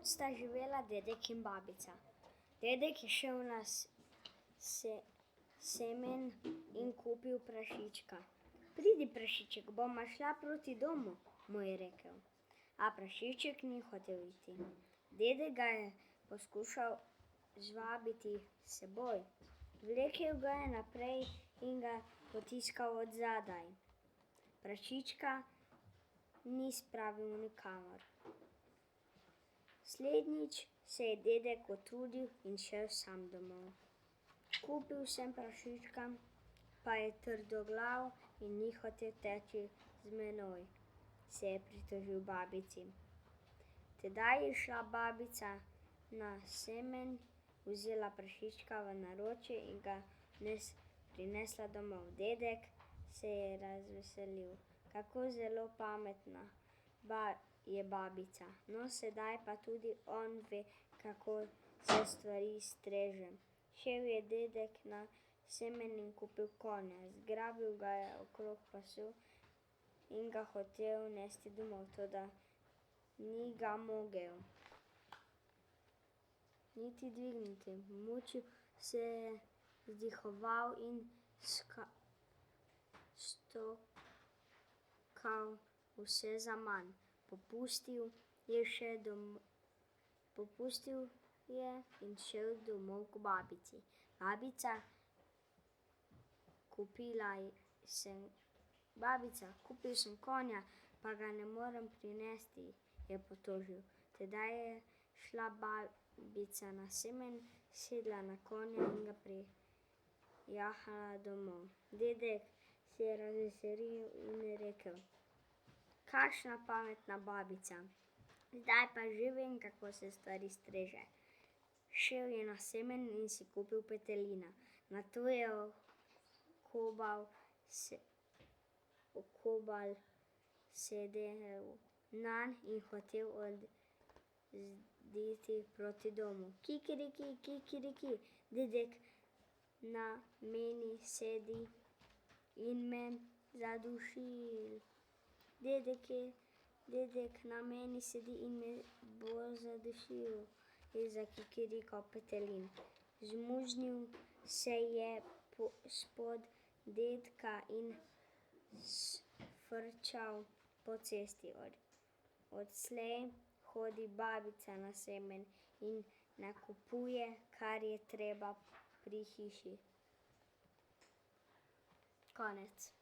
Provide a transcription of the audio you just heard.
Nekoč sta živela dedek in babica. Dedek je šel na semenj in kupil prašička. Pridi, prašiček, bova šla proti domu, mu je rekel. A prašiček ni hotel iti. Dedek ga je poskušal zvabiti s seboj. Vlekel ga je naprej in ga potiskal od zadaj. Prašička ni spravil nikamor. Slednjič se je dedek utrudil in šel sam domov. Kupil sem prašička, pa je trdoglav in ni hotel teči z menoj, se je pritožil babici. Tedaj je šla babica na semenj, vzela prašička v naročje in ga prinesla domov. Dedek se je razveselil. Kako zelo pametna je babica. No, sedaj pa tudi on ve, kako se stvari streže. Šel je dedek na semenj in kupil konja. Zgrabil ga je okrog pasu in ga hotel nesti domov, toda ni ga mogel niti dvigniti. Mučil se je, vzdihoval in stokal vse zaman. Popustil je in šel domov k babici. Babica, kupil sem konja, pa ga ne morem prinesti, je potožil. Tedaj je šla babica na semenj, sedla na konja in ga prijahala domov. Dedek se je razveselil in rekel: Kakšna pametna babica, zdaj pa že vem, kako se stvari streže. Šel je na semenj in si kupil petelina. Nato je okobal sedel nanj in hotel oditi proti domu. Kikiriki, kikiriki, dedek na meni sedi in me zadušil. Dedek na meni sedi in me bo zadušil, je zakikirikal petelin. Zmuznil se je spod dedka in sfrčal po cesti. Odslej hodi babica na semenj in nakupuje, kar je treba pri hiši. Konec.